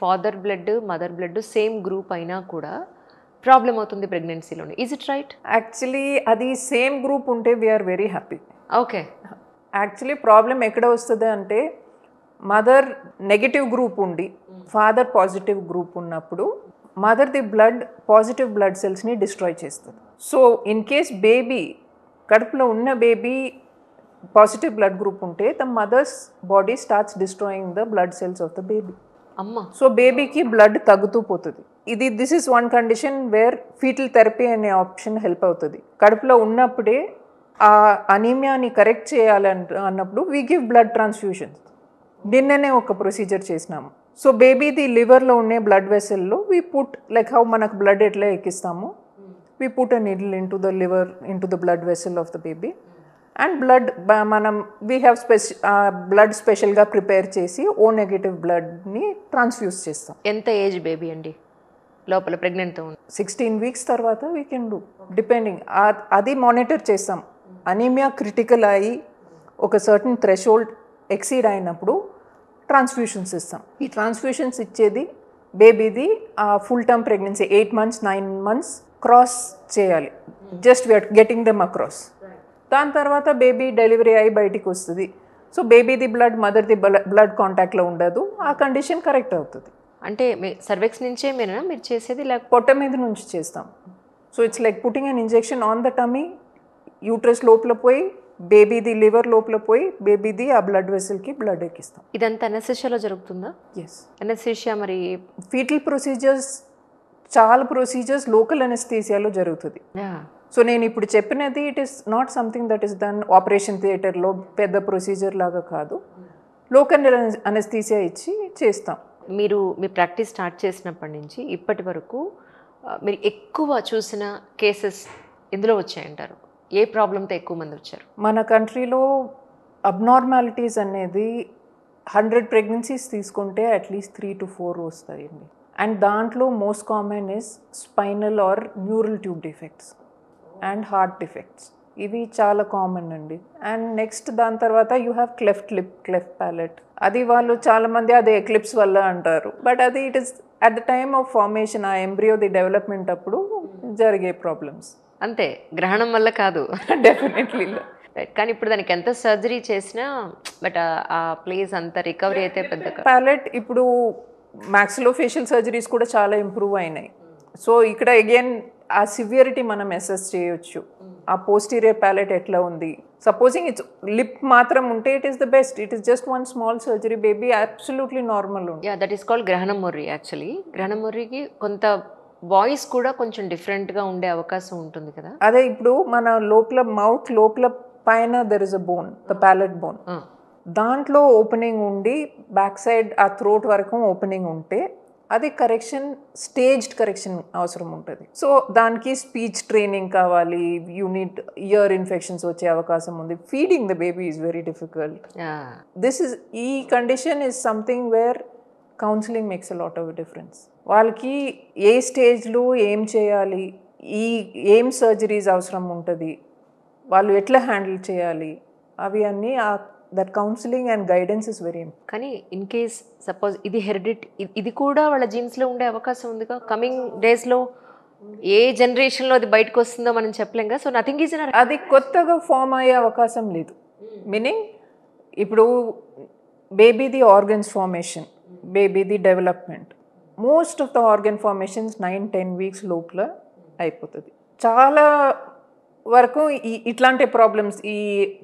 Father blood, mother blood same group అయినా కూడా problem అవుతుంది ప్రెగ్నెన్సీలోనే. Is it right? యాక్చువల్లీ అది సేమ్ గ్రూప్ ఉంటే we are very happy. Okay. Actually problem ఎక్కడ వస్తుంది అంటే మదర్ నెగటివ్ గ్రూప్ ఉండి ఫాదర్ పాజిటివ్ గ్రూప్ ఉన్నప్పుడు మదర్ది బ్లడ్ పాజిటివ్ బ్లడ్ సెల్స్ని డిస్ట్రాయ్ చేస్తుంది. సో ఇన్ కేస్ బేబీ కడుపులో ఉన్న బేబీ పాజిటివ్ బ్లడ్ గ్రూప్ ఉంటే the mother's body starts destroying the blood cells of the baby. అమ్మ. సో బేబీకి బ్లడ్ తగ్గుతూ పోతుంది. This is one condition where foetal therapy అనే ఆప్షన్ హెల్ప్ అవుతుంది. కడుపులో ఉన్నప్పుడే ఆ అనీమియాని కరెక్ట్ అన్నప్పుడు వీ గివ్ బ్లడ్ ట్రాన్స్ఫ్యూషన్స్. నిన్ననే ఒక ప్రొసీజర్ చేసినాము. సో బేబీది లివర్లో ఉండే బ్లడ్ వెసల్లో వీ పుట్ లైక్ హౌ మనకు బ్లడ్ ఎట్లా ఎక్కిస్తాము, we put a needle in to the liver in to the blood vessel of the baby and blood మనం వీ హ్యావ్ బ్లడ్ స్పెషల్గా ప్రిపేర్ చేసి ఓ నెగటివ్ బ్లడ్ని ట్రాన్స్ఫ్యూజ్ చేస్తాం. ఎంత age baby అండి లోపల ప్రెగ్నెంట్తో ఉంది? 16 వీక్స్ తర్వాత వీ కెన్ డూ డిపెండింగ్. అది మానిటర్ చేస్తాం. అనీమియా క్రిటికల్ అయ్యి ఒక సర్టన్ థ్రెషోల్డ్ ఎక్సీడ్ అయినప్పుడు ట్రాన్స్ఫ్యూషన్స్ ఇస్తాం. ఈ ట్రాన్స్ఫ్యూషన్స్ ఇచ్చేది బేబీది full term pregnancy 8 months 9 months cross చేయాలి. Just we are getting them across. దాని తర్వాత బేబీ డెలివరీ అయ్యి బయటికి వస్తుంది. సో బేబీది బ్లడ్ మదర్ది బ్లడ్ కాంటాక్ట్లో ఉండదు. ఆ కండిషన్ కరెక్ట్ అవుతుంది. అంటే సర్వెక్స్ నుంచే మీరు చేసేది లేకపోతే పొట్ట మీద నుంచి చేస్తాం. So it's like putting an injection on the tummy, uterus లోపల పోయి బేబీది లివర్ లోపల పోయి బేబీది ఆ బ్లడ్ వెసల్కి బ్లడ్ ఎక్కిస్తాం. ఇదంతా అనెస్థీషియాలో జరుగుతుందా? ఎస్. అనెస్థీషియా మరి ఫీటల్ ప్రొసీజర్స్ చాలా ప్రొసీజర్స్ లోకల్ అనెస్థీసియాలో జరుగుతుంది. సో నేను ఇప్పుడు చెప్పినది it is not something that is done operation థియేటర్లో పెద్ద ప్రొసీజర్ లాగా కాదు. లోకల్ అనెస్థీసియా ఇచ్చి చేస్తాం. మీరు మీ ప్రాక్టీస్ స్టార్ట్ చేసినప్పటి నుంచి ఇప్పటి వరకు మీరు ఎక్కువ చూసిన కేసెస్ ఎందులో వచ్చాయంటారు? ఏ ప్రాబ్లంతో ఎక్కువ మంది వచ్చారు? మన కంట్రీలో అబ్నార్మాలిటీస్ అనేది 100 ప్రెగ్నెన్సీస్ తీసుకుంటే అట్లీస్ట్ 3 to 4 వస్తాయండి. అండ్ దాంట్లో most common is spinal or neural tube defects and heart defects. ఇవి చాలా కామన్ అండి. అండ్ నెక్స్ట్ దాని తర్వాత you have cleft lip, cleft palate. అది వాళ్ళు చాలామంది అది ఎక్లిప్స్ వల్ల అంటారు. బట్ అది it is at the time of formation, ఆ ఎంబ్రియోది డెవలప్మెంట్ అప్పుడు జరిగే ప్రాబ్లమ్స్. అంతే, గ్రహణం వల్ల కాదు. డెఫినెట్లీ. కానీ ఇప్పుడు దానికి ఎంత సర్జరీ చేసినా బట్ ఆ ప్లేస్ అంత రికవరీ అయితే పెద్దగా. ప్యాలెట్ ఇప్పుడు మ్యాక్సిలోఫేషియల్ సర్జరీస్ కూడా చాలా ఇంప్రూవ్ అయినాయి. సో ఇక్కడ అగైన్ ఆ సివియరిటీ మనం అసెస్ చేయొచ్చు. ఆ పోస్టీరియర్ ప్యాలెట్ ఎట్లా ఉంది. సపోజింగ్ ఇట్స్ లిప్ మాత్రం ఉంటే it is the best. It is just one small surgery, baby absolutely normal ఉంది. యా, దట్ ఈస్ కాల్డ్ గ్రహణం మొర్రి. యాక్చువల్లీ గ్రహణం మొర్రికి కొంత వాయిస్ కూడా కొంచెం డిఫరెంట్గా ఉండే అవకాశం ఉంటుంది కదా. అదే ఇప్పుడు మన లోపల మౌత్ లోపల పైన there is a bone, the palate bone. దాంట్లో ఓపెనింగ్ ఉండి బ్యాక్ సైడ్ ఆ థ్రోట్ వరకు ఓపెనింగ్ ఉంటే అది కరెక్షన్, స్టేజ్డ్ కరెక్షన్ అవసరం ఉంటుంది. సో దానికి స్పీచ్ ట్రైనింగ్ కావాలి. యూనిట్ ఇయర్ ఇన్ఫెక్షన్స్ వచ్చే అవకాశం ఉంది. Feeding the baby is very difficult. ఈ condition is something where counselling makes a lot of difference. వాళ్ళకి ఏ స్టేజ్లో ఏం చేయాలి, ఏం సర్జరీస్ అవసరం ఉంటుంది, వాళ్ళు ఎట్లా హ్యాండిల్ చేయాలి, అవి అన్నీ that counselling and guidance is very important. కానీ ఇన్ కేస్ సపోజ్ ఇది హెరిడిట్, ఇది కూడా వాళ్ళ జీన్స్లో ఉండే అవకాశం ఉందిగా. కమింగ్ డేస్లో ఏ జనరేషన్లో అది బయటకు వస్తుందో మనం చెప్పలేం కదా. సో నథింగ్ ఈజ్ అది కొత్తగా ఫామ్ అయ్యే అవకాశం లేదు. మీనింగ్ ఇప్పుడు బేబీది ఆర్గన్స్ ఫార్మేషన్, బేబీది development, most of the organ formations 9-10 weeks లోపల అయిపోతుంది. చాలా వరకు ఇట్లాంటి ప్రాబ్లమ్స్, ఈ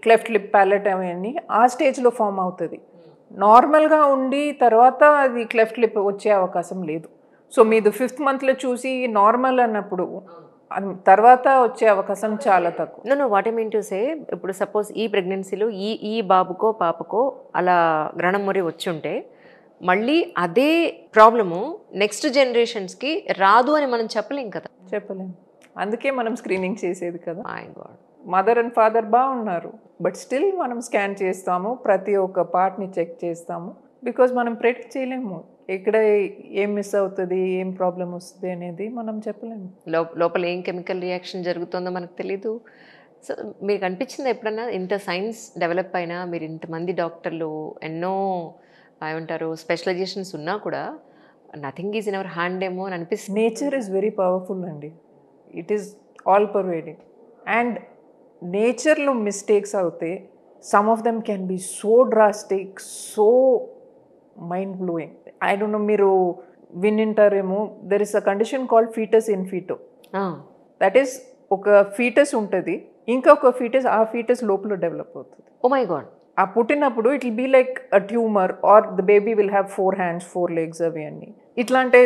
క్లెఫ్ట్ లిప్ ప్యాలెట్ అవన్నీ ఆ స్టేజ్లో ఫామ్ అవుతుంది. నార్మల్గా ఉండి తర్వాత అది క్లెఫ్ట్ లిప్ వచ్చే అవకాశం లేదు. సో మీరు 5th monthలో చూసి నార్మల్ అన్నప్పుడు తర్వాత వచ్చే అవకాశం చాలా తక్కువ. Know what I mean to say, ఇప్పుడు సపోజ్ ఈ ప్రెగ్నెన్సీలో ఈ బాబుకో పాపకో అలా గ్రహణం మొర్రి వచ్చి ఉంటే మళ్ళీ అదే ప్రాబ్లము నెక్స్ట్ జనరేషన్స్కి రాదు అని మనం చెప్పలేం కదా. చెప్పలేము. అందుకే మనం స్క్రీనింగ్ చేసేది కదా. My God, mother and father బాగున్నారు, బట్ స్టిల్ మనం స్కాన్ చేస్తాము, ప్రతి ఒక్క పార్ట్ని చెక్ చేస్తాము. బికాజ్ మనం ప్రెడిక్ట్ చేయలేము ఎక్కడ ఏం మిస్ అవుతుంది, ఏం ప్రాబ్లం వస్తుంది అనేది మనం చెప్పలేము. లోపల ఏం కెమికల్ రియాక్షన్ జరుగుతుందో మనకు తెలీదు. సో మీకు అనిపించింది ఎప్పుడన్నా ఇంత సైన్స్ డెవలప్ అయినా, మీరు ఇంతమంది డాక్టర్లు ఎన్నో ఏమంటారు స్పెషలైజేషన్స్ ఉన్నా కూడా nothing is in our hand ఏమో అని అనిపిస్తుంది. నేచర్ ఈజ్ వెరీ పవర్ఫుల్ అండి. It is all pervading. And నేచర్లో మిస్టేక్స్ అవుతే some of them can be so drastic, so mind blowing. I don't know, మీరు వినింటారేమో, there is a condition called fetus in feto. That is, ఒక fetus ఉంటుంది, ఇంకొక fetus ఆ fetus లోపల develop అవుతుంది. Oh my God. ఆ పుట్టినప్పుడు it will be like a tumour, or the baby will have 4 hands 4 legs అవి అన్నీ. ఇట్లా అంటే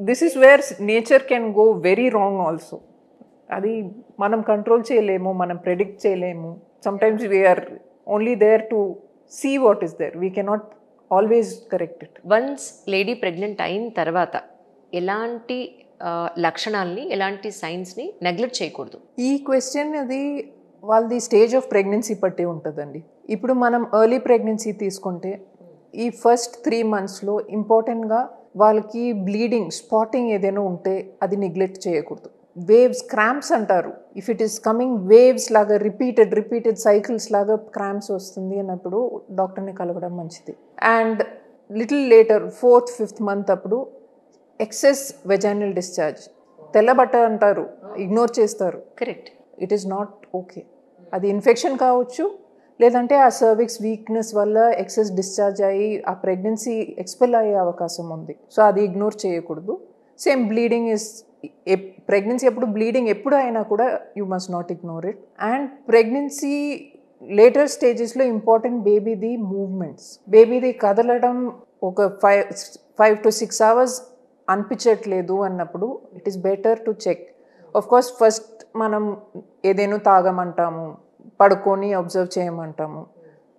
this is where nature can go very wrong also. అది మనం కంట్రోల్ చేయలేము, మనం ప్రెడిక్ట్ చేయలేము. Sometimes we are only there to see what is there, we cannot always correct it. Once lady pregnant అయిన తర్వాత ఎలాంటి లక్షణాలని, ఎలాంటి సైన్స్ని నెగ్లెక్ట్ చేయకూడదు? ఈ క్వశ్చన్ అది వాళ్ళది స్టేజ్ ఆఫ్ ప్రెగ్నెన్సీ బట్టి ఉంటుందండి. ఇప్పుడు మనం ఎర్లీ ప్రెగ్నెన్సీ తీసుకుంటే ఈ ఫస్ట్ 3 monthsలో ఇంపార్టెంట్గా వాళ్ళకి బ్లీడింగ్, స్పాటింగ్ ఏదైనా ఉంటే అది నెగ్లెక్ట్ చేయకూడదు. వేవ్స్, క్రాంప్స్ అంటారు. If it is coming waves లాగా రిపీటెడ్ సైకిల్స్ లాగా క్రాంప్స్ వస్తుంది అన్నప్పుడు డాక్టర్ని కలవడం మంచిది. And little later 4th 5th month అప్పుడు ఎక్సెస్ వెజైనల్ డిశ్చార్జ్, తెల్లబట్ట అంటారు, ఇగ్నోర్ చేస్తారు. Correct. It is not okay. అది ఇన్ఫెక్షన్ కావచ్చు, లేదంటే ఆ సర్విక్స్ వీక్నెస్ వల్ల ఎక్సెస్ డిశ్చార్జ్ అయ్యి ఆ ప్రెగ్నెన్సీ ఎక్స్పెల్ అయ్యే అవకాశం ఉంది. సో అది ఇగ్నోర్ చేయకూడదు. సేమ్ బ్లీడింగ్ ఇస్, ప్రెగ్నెన్సీ అప్పుడు బ్లీడింగ్ ఎప్పుడు అయినా కూడా you must not ignore it. And pregnancy later స్టేజెస్లో ఇంపార్టెంట్ బేబీది మూవ్మెంట్స్. బేబీది కదలడం ఒక 5 to 6 hours అనిపించట్లేదు అన్నప్పుడు it is better to check. Of course first మనం ఏదైనా తాగమంటాము, పడుకొని అబ్జర్వ్ చేయమంటాము,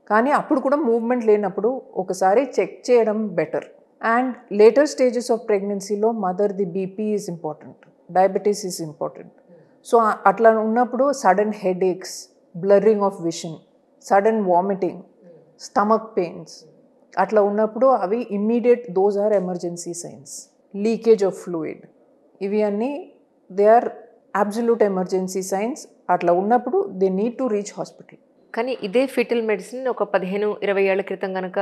కానీ అప్పుడు కూడా మూవ్మెంట్ లేనప్పుడు ఒకసారి చెక్ చేయడం better. And later stages of ప్రెగ్నెన్సీలో మదర్ది BP is important, diabetes is important. So అట్లా ఉన్నప్పుడు sudden headaches, blurring of vision, sudden vomiting, stomach pains అట్లా ఉన్నప్పుడు అవి immediate, those are emergency signs. Leakage of fluid, ఇవి అన్నీ they are absolute emergency signs. అట్లా ఉన్నప్పుడు they need to reach hospital. కానీ ఇదే ఫిటల్ మెడిసిన్ ఒక 15-20 ఏళ్ల క్రితం కనుక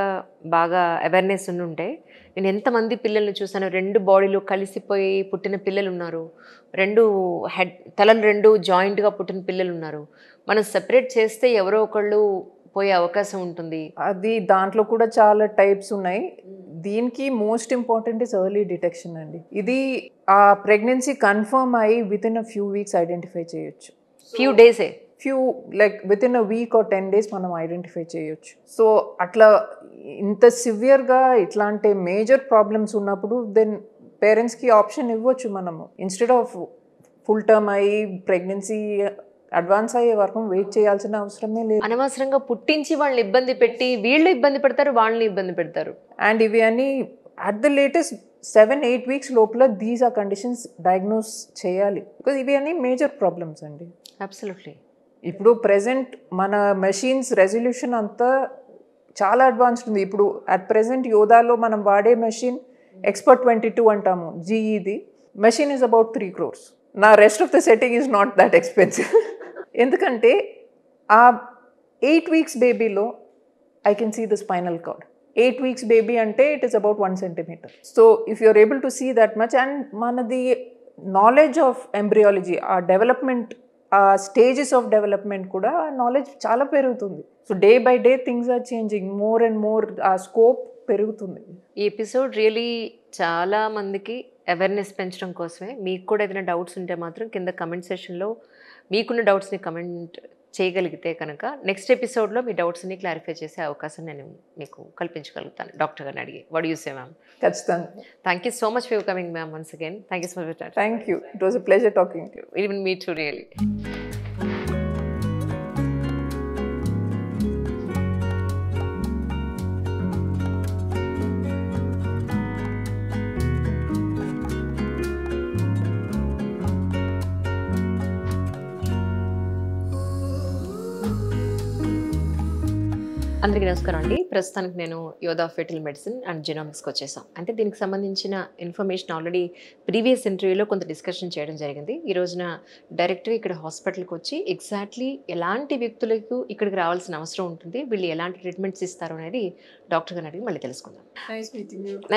బాగా అవేర్నెస్ ఉంటే, నేను ఎంతమంది పిల్లల్ని చూసాను, 2 బాడీలు కలిసిపోయి పుట్టిన పిల్లలు ఉన్నారు, 2 తలలు 2 జాయింట్గా పుట్టిన పిల్లలు ఉన్నారు. మనం సెపరేట్ చేస్తే ఎవరో ఒకళ్ళు పోయే అవకాశం ఉంటుంది. అది దాంట్లో కూడా చాలా టైప్స్ ఉన్నాయి. దీనికి most important is early detection అండి. ఇది ఆ ప్రెగ్నెన్సీ కన్ఫర్మ్ అయ్యి within a few weeks identify చేయొచ్చు. Like within a week or 10 days మనం ఐడెంటిఫై చేయొచ్చు. సో అట్లా ఇంత సివియర్గా ఇట్లాంటి మేజర్ ప్రాబ్లమ్స్ ఉన్నప్పుడు దెన్ పేరెంట్స్కి ఆప్షన్ ఇవ్వచ్చు మనము. ఇన్స్టెడ్ ఆఫ్ ఫుల్ టర్మ్ అయ్యి ప్రెగ్నెన్సీ అడ్వాన్స్ అయ్యే వరకు వెయిట్ చేయాల్సిన అవసరమే లేదు. అనవసరంగా పుట్టించి వాళ్ళని ఇబ్బంది పెట్టి వీళ్ళు ఇబ్బంది పెడతారు, వాళ్ళని ఇబ్బంది పెడతారు. అండ్ ఇవి అన్నీ అట్ ద లేటెస్ట్ 7-8 weeks లోపల దీస్ ఆ కండిషన్స్ డయాగ్నోస్ చేయాలి. బికాజ్ ఇవి అన్నీ మేజర్ ప్రాబ్లమ్స్ అండి. అబ్సల్యూట్లీ. ఇప్పుడు ప్రెజెంట్ మన మెషిన్స్ రెజల్యూషన్ అంతా చాలా అడ్వాన్స్డ్ ఉంది. ఇప్పుడు అట్ ప్రెజెంట్ యోధాలో మనం వాడే మెషిన్ ఎక్స్పర్ట్ 22 అంటాము, జీఈది మెషిన్ ఈజ్ అబౌట్ 3 crores. నా rest of the setting is not that expensive. ఎందుకంటే ఆ 8 weeks బేబీలో I can see the spinal cord. 8 weeks baby అంటే it is about 1 centimeter. So if you are able to see that much, and మనది knowledge of embryology, ఆ development, ఆ stages of development కూడా knowledge చాలా పెరుగుతుంది. So day by day things are changing, more and more ఆ scope పెరుగుతుంది. ఈ episode really చాలా మందికి అవేర్నెస్ పెంచడం కోసమే. మీకు కూడా ఏదైనా డౌట్స్ ఉంటే మాత్రం కింద కమెంట్ సెషన్లో మీకున్న డౌట్స్ని కమెంట్ చేయగలిగితే కనుక నెక్స్ట్ ఎపిసోడ్లో మీ డౌట్స్ని క్లారిఫై చేసే అవకాశం నేను మీకు కల్పించగలుగుతాను డాక్టర్ గారిని అడిగి. What you say ma'am? ఖచ్చితంగా. Thank you so much for coming ma'am once again. Thank you so much. Thank you. It was a pleasure talking to you. Even me too really. అందరికీ నమస్కారం అండి. ప్రస్తుతానికి నేను యోధా fatal medicine and జినోమిక్స్కి వచ్చేసాం. అంటే దీనికి సంబంధించిన ఇన్ఫర్మేషన్ ఆల్రెడీ ప్రీవియస్ ఇంటర్వ్యూలో కొంత డిస్కషన్ చేయడం జరిగింది. ఈ రోజున డైరెక్ట్గా ఇక్కడ హాస్పిటల్కి వచ్చి ఎగ్జాక్ట్లీ ఎలాంటి వ్యక్తులకు ఇక్కడికి రావాల్సిన అవసరం ఉంటుంది, వీళ్ళు ఎలాంటి ట్రీట్మెంట్స్ ఇస్తారు అనేది డాక్టర్ గారిని అడిగి మళ్ళీ తెలుసుకుందాం.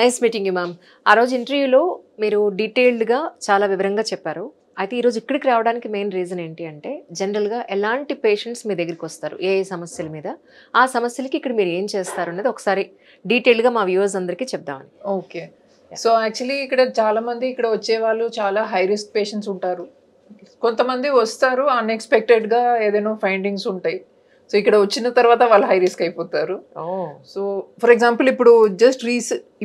Nice meeting you ma'am. ఆ రోజు ఇంటర్వ్యూలో మీరు డీటెయిల్డ్గా చాలా వివరంగా చెప్పారు. అయితే ఈరోజు ఇక్కడికి రావడానికి మెయిన్ రీజన్ ఏంటి అంటే, జనరల్గా ఎలాంటి పేషెంట్స్ మీ దగ్గరికి వస్తారు, ఏ సమస్యల మీద, ఆ సమస్యలకి ఇక్కడ మీరు ఏం చేస్తారు అనేది ఒకసారి డీటెయిల్గా మా వ్యూవర్స్ అందరికీ చెప్దామని. ఓకే, సో యాక్చువల్లీ ఇక్కడ చాలా మంది ఇక్కడ వచ్చే వాళ్ళు చాలా హై రిస్క్ పేషెంట్స్ ఉంటారు. కొంతమంది వస్తారు అన్ఎక్స్పెక్టెడ్గా ఏదైనా ఫైండింగ్స్ ఉంటాయి. సో ఇక్కడ వచ్చిన తర్వాత వాళ్ళు హై రిస్క్ అయిపోతారు. సో ఫర్ ఎగ్జాంపుల్ ఇప్పుడు జస్ట్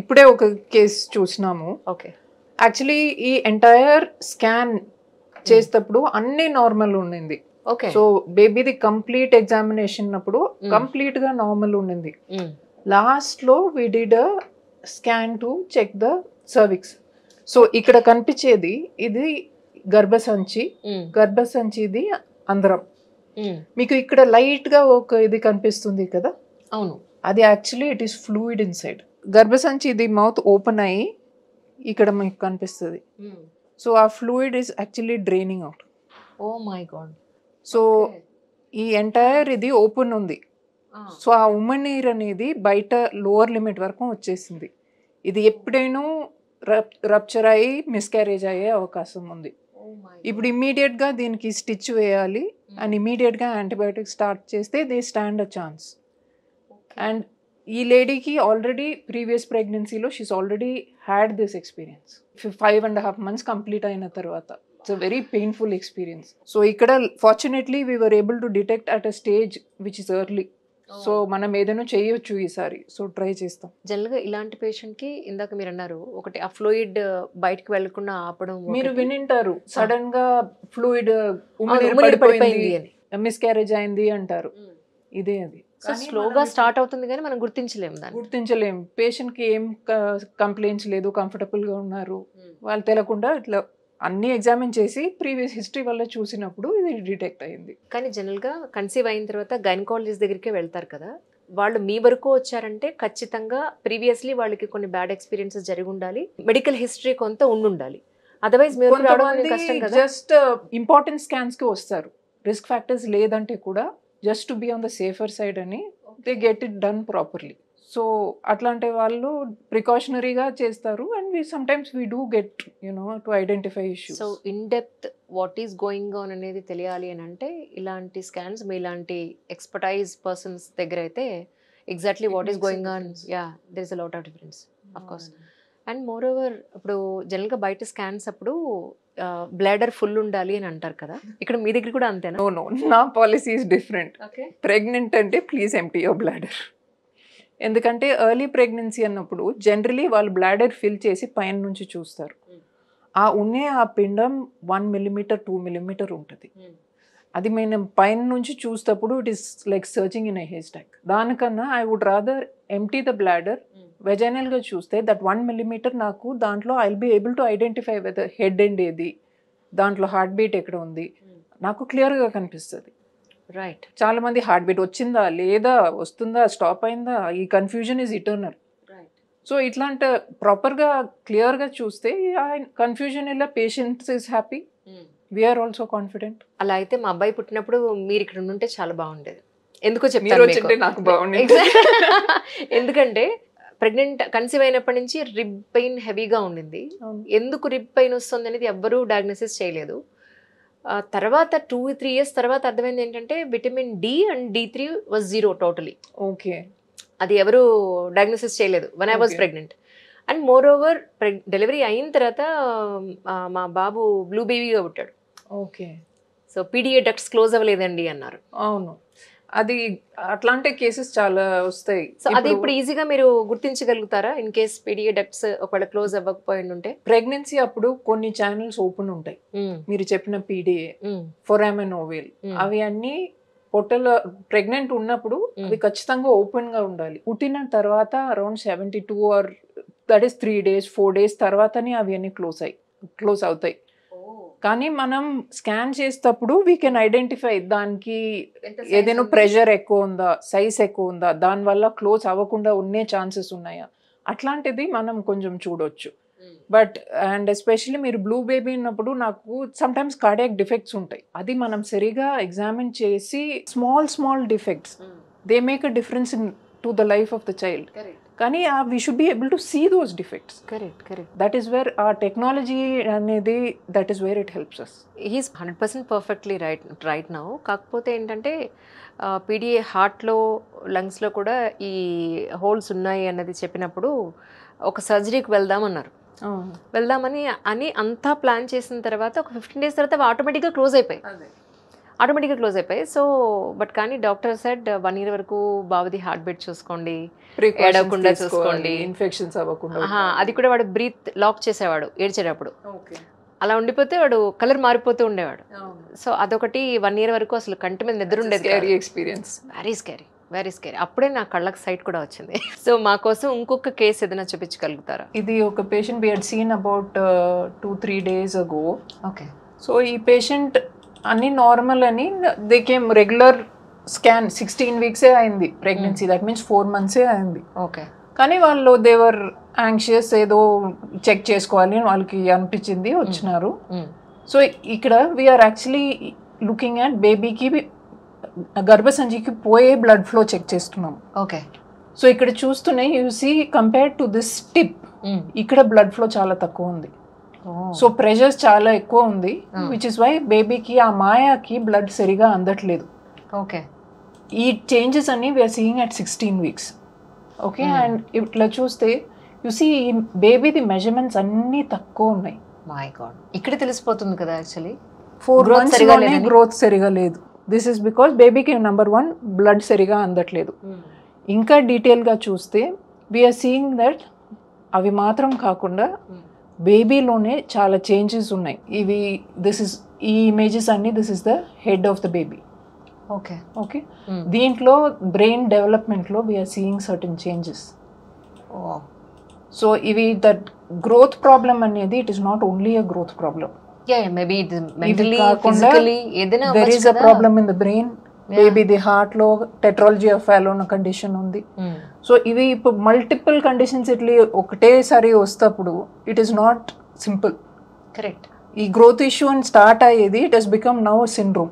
ఇప్పుడే ఒక కేసు చూసినాము. ఓకే, యాక్చువల్లీ ఈ ఎంటైర్ స్కాన్ చేసేటప్పుడు అన్ని నార్మల్ ఉండింది. ఓకే, సో బేబీది కంప్లీట్ ఎగ్జామినేషన్ అప్పుడు కంప్లీట్ గా నార్మల్ ఉండింది. లాస్ట్ లో we did scan to check the cervix. So ఇక్కడ కనిపించేది ఇది గర్భసంచిది అందరం. మీకు ఇక్కడ లైట్ గా ఒక ఇది కనిపిస్తుంది కదా, అవును, అది actually it is fluid inside. గర్భసంచి ఇది మౌత్ ఓపెన్ అయ్యి ఇక్కడ మీకు కనిపిస్తుంది. సో ఆ fluid is actually draining out. Oh my god. So ఈ ఎంటైర్ ఇది ఓపెన్ ఉంది. సో ఆ ఉమ్మనీరు అనేది బయట లోవర్ లిమిట్ వరకు వచ్చేసింది. ఇది ఎప్పుడైనా రప్చర్ అయ్యి మిస్క్యారేజ్ అయ్యే అవకాశం ఉంది. ఇప్పుడు ఇమ్మీడియట్ గా దీనికి స్టిచ్ వేయాలి అండ్ ఇమ్మీడియట్ గా యాంటీబయాటిక్ స్టార్ట్ చేస్తే they stand a chance. And ఈ లేడీకి ఆల్రెడీ ప్రీవియస్ ప్రెగ్నెన్సీలో she's already had this experience. 5.5 months complete అయిన తర్వాత it's a very painful experience. So ఇక్కడ fortunately we were able to detect at a stage which is early. So మనం ఏదైనా చేయొచ్చు ఈసారి. సో ట్రై చేస్తాం. జనరల్గా ఇలాంటి పేషెంట్ కి ఇందాక మీరు అన్నారు ఒకటి, ఆ ఫ్లూయిడ్ బయటకు వెళ్లకుండా ఆపడం. మీరు వినింటారు సడన్ గా ఫ్లూయిడ్ పడిపోయింది అని, మిస్క్యారేజ్ అయింది అంటారు. ఇదే అది. స్లోగా స్టార్ట్ అవుతుంది కానీ మనం గుర్తించలేం. పేషెంట్ కి ఏం కంప్లైంట్స్ లేదు, కంఫర్టబుల్ గా ఉన్నారు, వాళ్ళు తెలియకుండా ఇట్లా అన్ని ఎగ్జామిన్ చేసి ప్రీవియస్ హిస్టరీ వల్ల చూసినప్పుడు ఇది డిటెక్ట్ అయింది. కానీ జనరల్గా కన్సీవ్ అయిన తర్వాత గైనకాలజిస్ట్ దగ్గరికే వెళ్తారు కదా, వాళ్ళు మీ వరకు వచ్చారంటే ఖచ్చితంగా ప్రీవియస్లీ వాళ్ళకి కొన్ని బ్యాడ్ ఎక్స్పీరియన్సెస్ జరిగి ఉండాలి, మెడికల్ హిస్టరీ కొంత ఉండాలి. అదర్వైజ్ మీరు జస్ట్ ఇంపార్టెంట్ స్కాన్స్ కి వస్తారు, రిస్క్ ఫ్యాక్టర్స్ లేదంటే కూడా just to be on the safer side అని they get it done properly. So అట్లాంటి వాళ్ళు ప్రికాషనరీగా చేస్తారు. And sometimes we do get to identify issues. So in depth what is going on అనేది తెలియాలి అని అంటే ఇలాంటి స్కాన్స్ మీ ఇలాంటి ఎక్స్పర్టైజ్ పర్సన్స్ దగ్గర అయితే exactly what is going on, yeah there is a lot of difference of course. And more over ఇప్పుడు జనరల్గా బయట స్కాన్స్ అప్పుడు బ్లాడర్ ఫుల్ ఉండాలి అని అంటారు కదా, ఇక్కడ మీ దగ్గర కూడా అంతేనా? నో, నా పాలసీ ఈస్ డిఫరెంట్. ప్రెగ్నెంట్ అంటే ప్లీజ్ ఎంప్టీ యువర్ బ్లాడర్. ఎందుకంటే ఎర్లీ ప్రెగ్నెన్సీ అన్నప్పుడు జనరలీ వాళ్ళు బ్లాడర్ ఫిల్ చేసి పైన నుంచి చూస్తారు. ఆ పిండం 1 millimeter 2 millimeter ఉంటుంది. అది మేము పైన నుంచి చూసేటప్పుడు it is like searching in a hair stack. దానికన్నా I would rather empty the bladder. వెజైనల్గా చూస్తే దట్ 1 millimeter నాకు దాంట్లో I will be able to identify whether head end ఏది, దాంట్లో హార్ట్ బీట్ ఎక్కడ ఉంది, నాకు క్లియర్గా కనిపిస్తుంది. రైట్. చాలా మంది హార్ట్ బీట్ వచ్చిందా లేదా, వస్తుందా, స్టాప్ అయిందా, ఈ కన్ఫ్యూజన్ ఈజ్ ఇటర్నల్. సో ఇట్లాంటి ప్రాపర్గా క్లియర్గా చూస్తే కన్ఫ్యూజన్ ఇలా patients is happy, we are also confident. అలా అయితే మా అబ్బాయి పుట్టినప్పుడు మీరు ఇక్కడ ఉంటే చాలా బాగుండేది. ఎందుకో చెప్తాను, నాకు బాగుండేది. ఎందుకంటే ప్రెగ్నెంట్ కన్సీవ్ అయినప్పటి నుంచి రిబ్ పెయిన్ హెవీగా ఉండింది. ఎందుకు రిబ్ పెయిన్ వస్తుంది అనేది ఎవ్వరూ డయాగ్నోసిస్ చేయలేదు. తర్వాత 2-3 years తర్వాత అర్థమైంది ఏంటంటే vitamin D and D3 was 0 totally. Okay, అది ఎవరు డయాగ్నోసిస్ చేయలేదు when I was pregnant. And moreover delivery అయిన తర్వాత మా బాబు బ్లూ బేబీగా పుట్టాడు. Okay, so PDA ducts close అవ్వలేదండి అన్నారు. అవును, అది అట్లాంటి కేసెస్ చాలా వస్తాయి. సో అది ఇప్పుడు ఈజీగా మీరు గుర్తించగలుగుతారా ఇన్ కేస్ PDA డక్ట్స్ ఒకవేళ క్లోజ్ అవ్వకపోయి ఉంటే? ప్రెగ్నెన్సీ అప్పుడు కొన్ని ఛానల్స్ ఓపెన్ ఉంటాయి. మీరు చెప్పిన PDA, ఫొరామెన్ ఓవెల్, అవి అన్ని పొట్టలో ప్రెగ్నెంట్ ఉన్నప్పుడు అవి ఖచ్చితంగా ఓపెన్ గా ఉండాలి. పుట్టిన తర్వాత around 72 or that is 3 days 4 days తర్వాతనే అవి అన్ని క్లోజ్ అవుతాయి. కానీ మనం స్కాన్ చేసేటప్పుడు వీ కెన్ ఐడెంటిఫై దానికి ఏదైనా ప్రెషర్ ఎక్కువ ఉందా, సైజ్ ఎక్కువ ఉందా, దానివల్ల క్లోజ్ అవ్వకుండా ఉండే ఛాన్సెస్ ఉన్నాయా, అట్లాంటిది మనం కొంచెం చూడొచ్చు. బట్ అండ్ ఎస్పెషల్లీ మీరు బ్లూ బేబీ ఉన్నప్పుడు నాకు సమ్టైమ్స్ కార్డియాక్ డిఫెక్ట్స్ ఉంటాయి. అది మనం సరిగా ఎగ్జామిన్ చేసి small defects they make a difference in to the life of the child. కానీ we should be able to see those defects. Correct. That is where ఆ technology అనేది that is where it helps us. He's 100% perfectly right now. కాకపోతే ఏంటంటే PDA హార్ట్లో లంగ్స్లో కూడా ఈ holes ఉన్నాయి అన్నది చెప్పినప్పుడు ఒక సర్జరీకి వెళ్దామన్నారు. వెళ్దామని అంతా ప్లాన్ చేసిన తర్వాత ఒక 15 days తర్వాత ఆటోమేటిక్గా క్లోజ్ అయిపోయాయి. సో బట్ కానీ డాక్టర్ సెడ్ 1 year వరకు బాబుది హార్ట్ బీట్ చూసుకోండి, ఏడవకుండా చూసుకోండి, ఇన్ఫెక్షన్స్ అవ్వకుండా. అది కూడా వాడు బ్రీత్ లాక్ చేసేవాడు ఏడ్చేటప్పుడు. అలా ఉండిపోతే వాడు కలర్ మారిపోతూ ఉండేవాడు. సో అదొకటి 1 year వరకు అసలు కంటి మీద నిద్ర ఉండేది. Experience, very scary. అప్పుడే నా కళ్ళకి సైట్ కూడా వచ్చింది. సో మా కోసం ఇంకొక కేసు ఏదైనా చూపించగలుగుతారా? ఇది ఒక patient we had seen about 2-3 days ago. Okay. So ఈ పేషెంట్ అన్ని నార్మల్ అని they came regular scan 16 weeks అయింది ప్రెగ్నెన్సీ, దట్ మీన్స్ 4 months అయింది. ఓకే. కానీ వాళ్ళు దేవర్ యాంగ్షియస్, ఏదో చెక్ చేసుకోవాలి అని వాళ్ళకి అనిపించింది, వచ్చినారు. సో ఇక్కడ వీఆర్ యాక్చువల్లీ లుకింగ్ అట్ బేబీకి గర్భసంచికి పోయే బ్లడ్ ఫ్లో చెక్ చేస్తున్నాం. ఓకే. సో ఇక్కడ చూస్తూనే you see compare to this tip ఇక్కడ బ్లడ్ ఫ్లో చాలా తక్కువ ఉంది. సో ప్రెషర్స్ చాలా ఎక్కువ ఉంది, విచ్ ఇస్ వై బేబీకి ఆ మాయాకి బ్లడ్ సరిగా అందట్లేదు. ఓకే. ఈ చేంజెస్ అన్ని we are seeing at 16 weeks. Okay. And ఇట్లా చూస్తే యు సీ బేబీది మెజర్మెంట్స్ అన్నీ తక్కువ ఉన్నాయి. మై గాడ్, ఇక్కడ తెలిసిపోతుంది కదా యాక్చువల్లీ 4 months లోనే గ్రోత్ సరిగా లేదు. దిస్ ఇస్ బికాస్ బేబీకి నెంబర్ 1 బ్లడ్ సరిగా అందట్లేదు. ఇంకా డీటెయిల్గా చూస్తే వీఆర్ సీయింగ్ దట్ అవి మాత్రం కాకుండా బేబీలోనే చాలా చేంజెస్ ఉన్నాయి. ఇవి ఈ ఇమేజెస్ అన్ని this is the head of the baby. Okay. Okay. దీంట్లో బ్రెయిన్ డెవలప్మెంట్లో we are seeing certain changes. So ఇవి దట్ గ్రోత్ ప్రాబ్లం అనేది it is not only a growth problem. Maybe it is mentally, physically ఏదైనా there is a problem in the brain. బేబీది heart లో tetralogy of Fallot condition ఉంది. So ఇవి ఇప్పుడు multiple conditions ఇట్లా ఒకటేసారి వస్తప్పుడు it is not simple. Correct. ఈ గ్రోత్ ఇష్యూ అని స్టార్ట్ అయ్యేది it has become now syndrome.